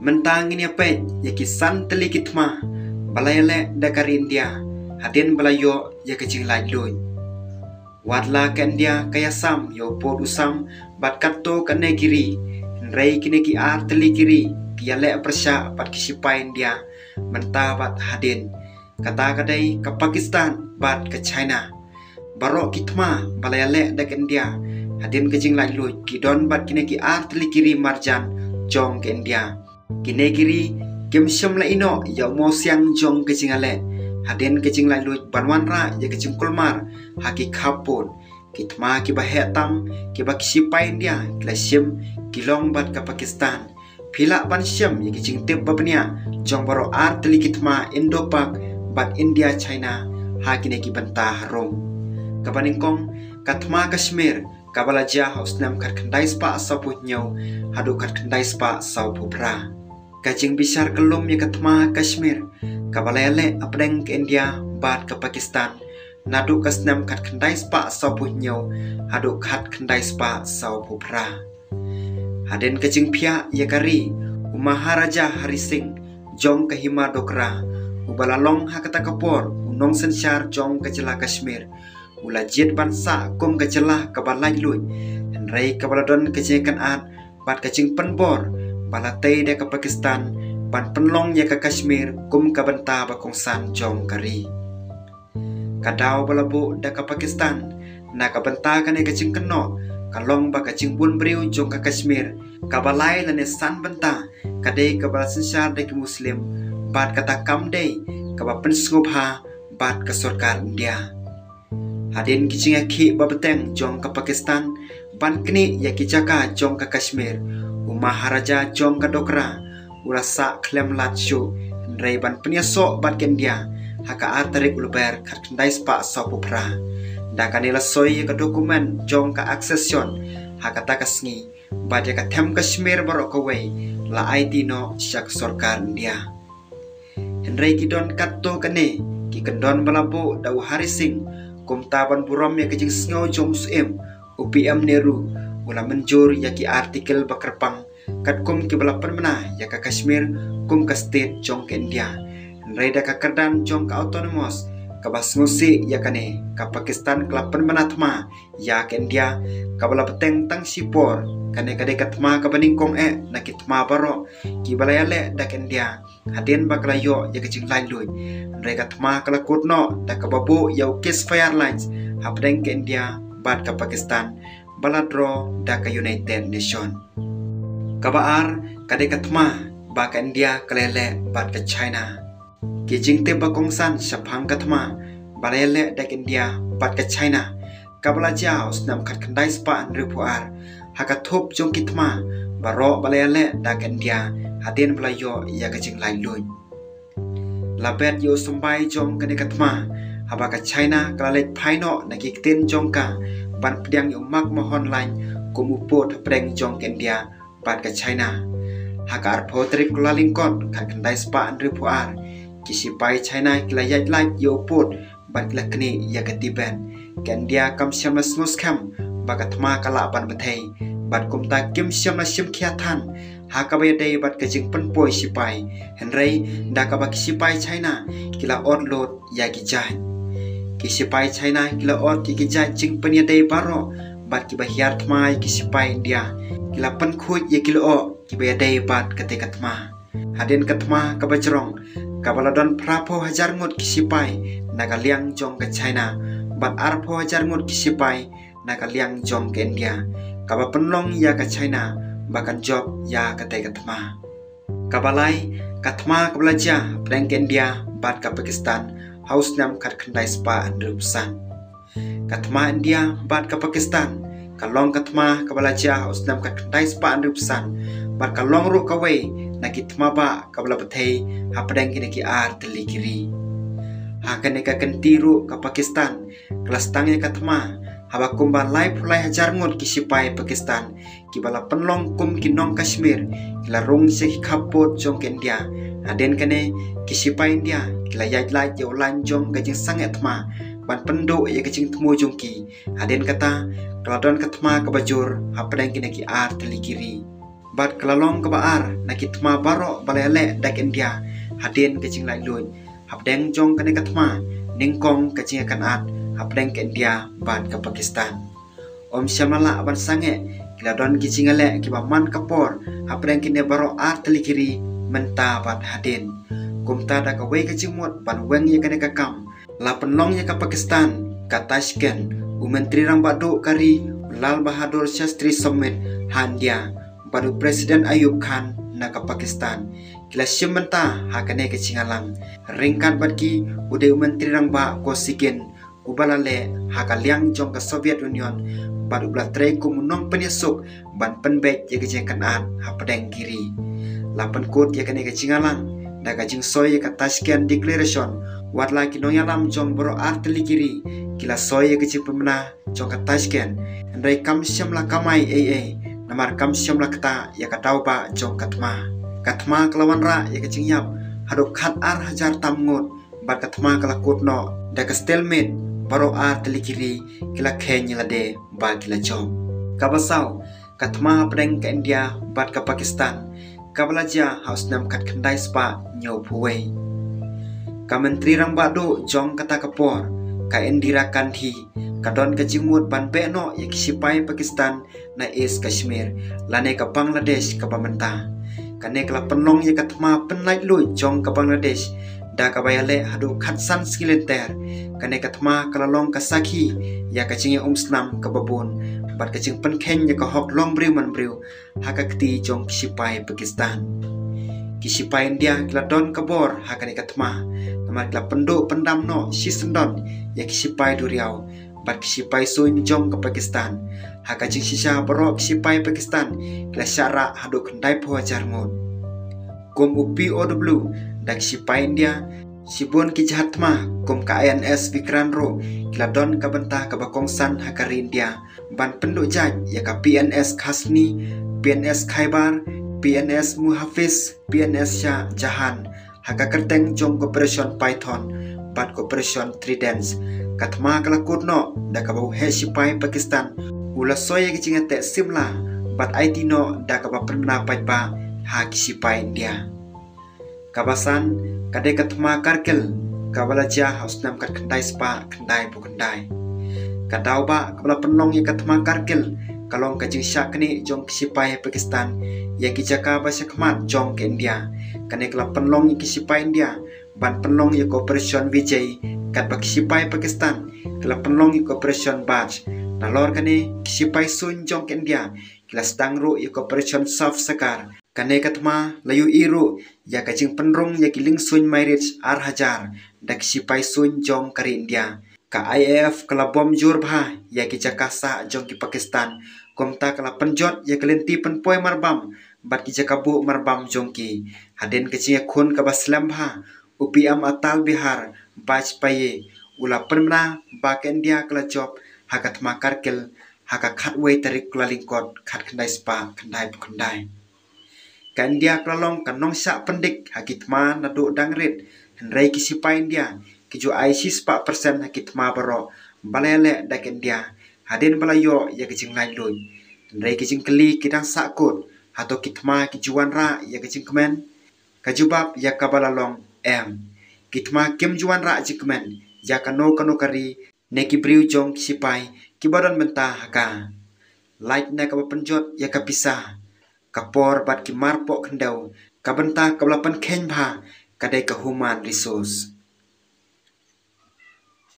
Mentang ini apa ya kisan telikit mah balayale dakar India hadin balayo ya kecing lajloy wadla kan dia kaya sam yo pod usam bat katto kan negiri rei kini ki ar telikiri kiale persya bat kisipain dia mentah bat hadin kata kadai ke Pakistan bat ke China barok kitma balayale dak India hadin kecing lajloy kidon bat kini ki ar telikiri marjan jong ke India kini kiri kem syam la ino ya mo siang jong kecing ale hadin kecing la lut banwan ra ya kecing kulmar haki khapun kitma ki ba hetam ki ba kisipai India kila syam kilong bat ke Pakistan pila ban syam ya kecing tip babnya jong baro ar teli kitma Indo-Pak bat India China haki ne ki bantah rom kabaningkong katma Kashmir kabala ja haus nam kat kandai spa sapu nyau hadu kat kandai spa sapu pra kacing bisar kelum ya katma Kashmir kabalele apdeng ke India bat ke Pakistan nadu kasnam kat kandai spa sapu nyau hadu kat kandai spa sapu pra haden kacing pia ya kari Maharaja Hari Singh jong ke Hima Dokra ubalalong hakata kapor unong sensyar jong ke celah Kashmir ula jid bansa kum ke celah kabalai lui henrei kabaladon kecekan at bat kacing penbor balatay de ke Pakistan ban penlong ya ke Kashmir kum ka banta bakongsan jong kari kadaw balabu de ke Pakistan na ka banta kan kacing keno kalong ba kacing bun briu jong ke Kashmir kabalai lane san banta kadai kabalasin syar de ke Muslim bat kata kam day kaba pensngubha bat ke sarkar India hadin kicing aki babeteng jong ke Pakistan ban kini ya kijaka jong ke Kashmir Maharaja jong ke Dokra urasa klem latshu rei ban peniaso bat kendia haka atarik ulber kat kendai spa sapu pra dakanila soy ke dokumen jong ke aksesion haka takasngi bat ya ke tem Kashmir barok away la ID no syak sarkar India henrei kidon katto kene ki kendon balabu daw Hari Singh kum taban buram ya kejing sngo jong suem UPM Nehru ula menjur ya ki artikel bakerpang kat kum ki balapan mana ya ka Kashmir kum ka state jong ke India reda ka kerdan jong ka autonomous ka basngusi ya kane ka Pakistan kelapan mana thma ya ke India ka bala peteng tang sipor kane kade ka thma ka baningkong na ki thma baro ki balayale da ke India hadin baklayo ya kecing lain lui rega thma kala kutno da ka babu ya ukis fire lines hapdeng ke India bat ka Pakistan baladro da ka United Nation kabaar kade katma ba ka India kalele bat ka China kijing te bakongsan syapang katma balele da ka India bat ka China kabala jao snam kat kandai spa ripuar hakathop jong kitma baro balele da ka India hadin balayo ya kajing lain lui labet yo sambai jong kade katma haba ka China kalale phaino nakiktin jong ka ban pdiang yo mak mohon lain kumupot preng jong ke India bat ke China hakar potrik kulalingkon kan kendai spa ripuar kisipai China kilayat like yo pot bat lakni ya ketiban kan dia kam syamlas muskam bagat ma kala ban bathai bat kumta kim syamlas sim khiathan hakabay day bat kajing penpoi sipai henrei dakaba kisipai China kila orlot ya gijai kisipai China kila or ki gijai jing penya day baro bat kibahiar thmai kisipai India kila penkhut ya kilo o kibaya day bat ketekat ma hadin katma kabajrong kabaladon prapo hajar ngut kisipai nagaliang jong ke China bat arpo hajar ngut kisipai nagaliang jong ke India kaba penlong ya ke China bahkan job ya ketekat ma kabalai katma kabalaja preng ke India bat ke Pakistan haus nam kat kendai spa andrusan katma India bat ke Pakistan kalong katma kabalaja usnam kat kendai spa andrupsan bar kalong ru kawai nakitma ba kabala bathai hapdeng kini ki ar telikiri hakane ka kentiru ka Pakistan kelas tangnya katma haba kumban lai pulai hajar ngut kisipai Pakistan kibala penlong kum kinong Kashmir kila rong se khapot jong ke India haden kane kisipai India kila yaj lai yo lan jong gajing sanget ma ban pendo ya kecing temu jongki haden kata keladon katma kebajur hapdeng kini ki ar telikiri bat kelalong kebaar nakitma barok balele dak India hadin kecing lai lui habdeng jong kene katma ningkong kecing akan at habdeng ke India bat ke Pakistan om syamala ban sange kila don kecing ale kiba man kapor habdeng kene barok ar telikiri menta bat hadin kumta dak away kecing mut ban weng ye kene kakam la penlong ye ke Pakistan ka Tashkent Menteri Rang Badu Kari Lal Bahadur Shastri Summit Handia Badu Presiden Ayub Khan Naka Pakistan Kila Shimenta Hakane Kecingalang Ringkat Badki Ude Menteri Rang Ba Kosikin Ubalale Hakaliang Jong ke Soviet Union Badu Blatrei Kumunong Penyesuk Ban Penbek Ye Kejengkan Ad Hapadeng Kiri Lapan Kut Ye Kane Kecingalang Daga Jing Soy Ye Tashkent Declaration Watla Kinoyalam Jong Boro Arteli Kiri Kila soy kecil pemena jong ke Tashkent Andai kam syam la kamai namar kam syam la kata ya katau ba jong katma kelawan ra ya kecing yap hadok khat ar hajar tamngut bat katma kelakut no da ke stelmet baro ar telikiri kila kenya lade ba kila jom kabasau katma pedeng ke India bat ke Pakistan kabalaja haus nam kat kendai spa nyau puwei ka menteri rang badu jong kata kapor ka Indira Gandhi kadon kecimut ban beno ya kisipai Pakistan na East Kashmir lane ka Bangladesh ka pamenta kane kala penong ya katma penlai lui jong ka Bangladesh da ka bayale hadu khatsan skilenter kane katma kala long ka Sakhi ya kacinge umsnam ka babun bat kacing penken ya ka hok long briu man briu haka kti jong kisipai Pakistan kisipai India kala don kabor hakane katma namar kala penduk pendam no sisendon ya kisipai Duriau bat kisipai sun jong ke Pakistan haka jing sisa baro kisipai Pakistan kila syara hadu kendai po jarngut kum upi OW da kisipai India sibun kijahatma kum ka INS Vikranro kila don ka bentah ka bakongsan hakari India ban penduk jaj ya ka PNS Khasni PNS Khaibar PNS Muhafiz PNS Shah Jahan haka kerteng jong Operation Python bat Operation Trident katma kalakut no da ka bau he sipai Pakistan ula soya kicing te simla bat IT no da ka ba perna pa ha kisipai India kabasan kade katma Kargil kabalaja haus nam kat kendai spa kendai bu kendai kadau ba kabala penong ye katma Kargil kalong kajing syak ni jong kisipai Pakistan ya kijaka ba syakmat jong ke India kane kala penlong ye kisipai India ban penlong ye Operation Vijay kat bak kisipai Pakistan kala penlong ye Operation Baj nalor kane kisipai sun jong ke India kila stangru ye Operation Soft Sakar kane katma layu iru ya kajing penrong ye kiling sun marriage ar hajar da kisipai sun jong kari India ka IAF kala bom jurba ya kijaka sa jong ki Pakistan komta kala penjot ya kelenti penpoi marbam bat kijaka bu marbam jongki haden kecing khun ka baslam bha UPM atal Bihar Bajpaye ula permna ba India kala job hakat makarkel haka khatway tarik kala lingkot khat khandai spa khandai ka India klalong kanong sa pendik hakitma nadu dangrit henrai kisipai India kijo IC 4% hakitma baro balele dak India haden balayo ya kecing lain lui henrai kecing keli kidang sakut atau kitma kijuan ra ya kecing kemen kajubab ya kabalalong kitma kim juan ra jikmen ya kano kari neki briu jong kisipai kibadan mentah haka like na ka penjot ya kapisa kapor bat ki marpok kendau kabenta kablapan kenbha kadai ka human resource